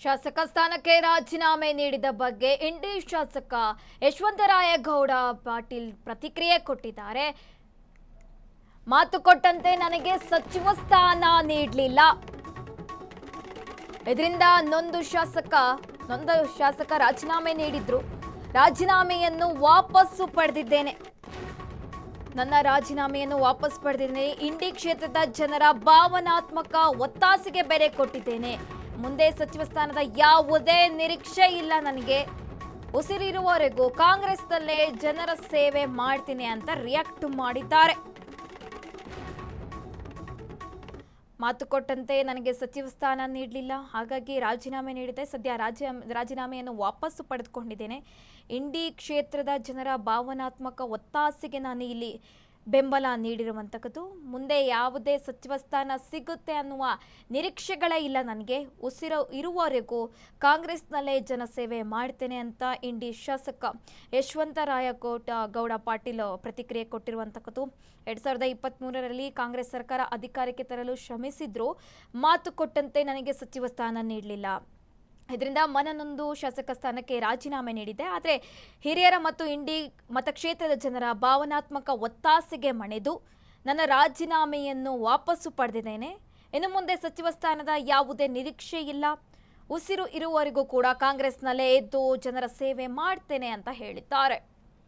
ಶಾಸಕ ಸ್ಥಾನಕ್ಕೆ ರಾಜೀನಾಮೆ ನೀಡಿದ ಬಗ್ಗೆ ಇಂಡಿ ಶಾಸಕ ಯಶವಂತರಾಯಗೌಡ ಪಾಟೀಲ್ ಪ್ರತಿಕ್ರಿಯೆ ಕೊಟ್ಟಿದ್ದಾರೆ. ಮಾತು ಕೊಟ್ಟಂತೆ ನನಗೆ ಸಚಿವ ಸ್ಥಾನ ನೀಡಲಿಲ್ಲ. ಇದರಿಂದ ನೊಂದ ಶಾಸಕ ರಾಜೀನಾಮೆ ನೀಡಿದ್ರು. ರಾಜೀನಾಮೆಯನ್ನು ವಾಪಸ್ಸು ಪಡೆದಿದ್ದೇನೆ. ನನ್ನ ರಾಜೀನಾಮೆಯನ್ನು ವಾಪಸ್ ಪಡೆದಿದ್ದೇನೆ. ಇಂಡಿ ಕ್ಷೇತ್ರದ ಜನರ ಭಾವನಾತ್ಮಕ ಒತ್ತಾಸೆಗೆ ಬೆಲೆ ಕೊಟ್ಟಿದ್ದೇನೆ. ಮುಂದೆ ಸಚಿವ ಸ್ಥಾನದ ಯಾವುದೇ ನಿರೀಕ್ಷೆ ಇಲ್ಲ ನನಗೆ. ಉಸಿರಿರುವವರೆಗೂ ಕಾಂಗ್ರೆಸ್ನಲ್ಲೇ ಜನರ ಸೇವೆ ಮಾಡ್ತೀನಿ ಅಂತ ರಿಯಾಕ್ಟ್ ಮಾಡಿದ್ದಾರೆ. ಮಾತು ಕೊಟ್ಟಂತೆ ನನಗೆ ಸಚಿವ ಸ್ಥಾನ ನೀಡಲಿಲ್ಲ, ಹಾಗಾಗಿ ರಾಜೀನಾಮೆ ನೀಡಿದೆ. ಸದ್ಯ ರಾಜೀನಾಮೆಯನ್ನು ವಾಪಸ್ಸು ಪಡೆದುಕೊಂಡಿದ್ದೇನೆ. ಇಂಡಿ ಕ್ಷೇತ್ರದ ಜನರ ಭಾವನಾತ್ಮಕ ಒತ್ತಾಸೆಗೆ ನಾನು ಇಲ್ಲಿ ಬೆಂಬಲ ನೀಡಿರುವಂಥದ್ದು. ಮುಂದೆ ಯಾವುದೇ ಸಚಿವ ಸ್ಥಾನ ಸಿಗುತ್ತೆ ಅನ್ನುವ ನಿರೀಕ್ಷೆಗಳೇ ಇಲ್ಲ ನನಗೆ. ಇರುವವರೆಗೂ ಕಾಂಗ್ರೆಸ್ನಲ್ಲೇ ಜನಸೇವೆ ಮಾಡ್ತೇನೆ ಅಂತ ಇಂಡಿ ಶಾಸಕ ಯಶವಂತರಾಯಗೌಡ ಪಾಟೀಲ್ ಪ್ರತಿಕ್ರಿಯೆ ಕೊಟ್ಟಿರುವಂಥದ್ದು. 2023ರಲ್ಲಿ ಕಾಂಗ್ರೆಸ್ ಸರ್ಕಾರ ಅಧಿಕಾರಕ್ಕೆ ತರಲು ಶ್ರಮಿಸಿದ್ರು. ಮಾತು ಕೊಟ್ಟಂತೆ ನನಗೆ ಸಚಿವ ಸ್ಥಾನ ನೀಡಲಿಲ್ಲ. ಇದರಿಂದ ಮನನೊಂದು ಶಾಸಕ ಸ್ಥಾನಕ್ಕೆ ರಾಜೀನಾಮೆ ನೀಡಿದೆ. ಆದರೆ ಹಿರಿಯರ ಮತ್ತು ಇಂಡಿ ಮತಕ್ಷೇತ್ರದ ಜನರ ಭಾವನಾತ್ಮಕ ಒತ್ತಾಸೆಗೆ ಮಣಿದು ನನ್ನ ರಾಜೀನಾಮೆಯನ್ನು ವಾಪಸ್ಸು ಪಡೆದಿದ್ದೇನೆ. ಇನ್ನು ಮುಂದೆ ಸಚಿವ ಸ್ಥಾನದ ಯಾವುದೇ ನಿರೀಕ್ಷೆ ಇಲ್ಲ. ಉಸಿರು ಇರುವವರೆಗೂ ಕೂಡ ಕಾಂಗ್ರೆಸ್ನಲ್ಲೇ ಎದ್ದು ಜನರ ಸೇವೆ ಮಾಡ್ತೇನೆ ಅಂತ ಹೇಳಿದ್ದಾರೆ.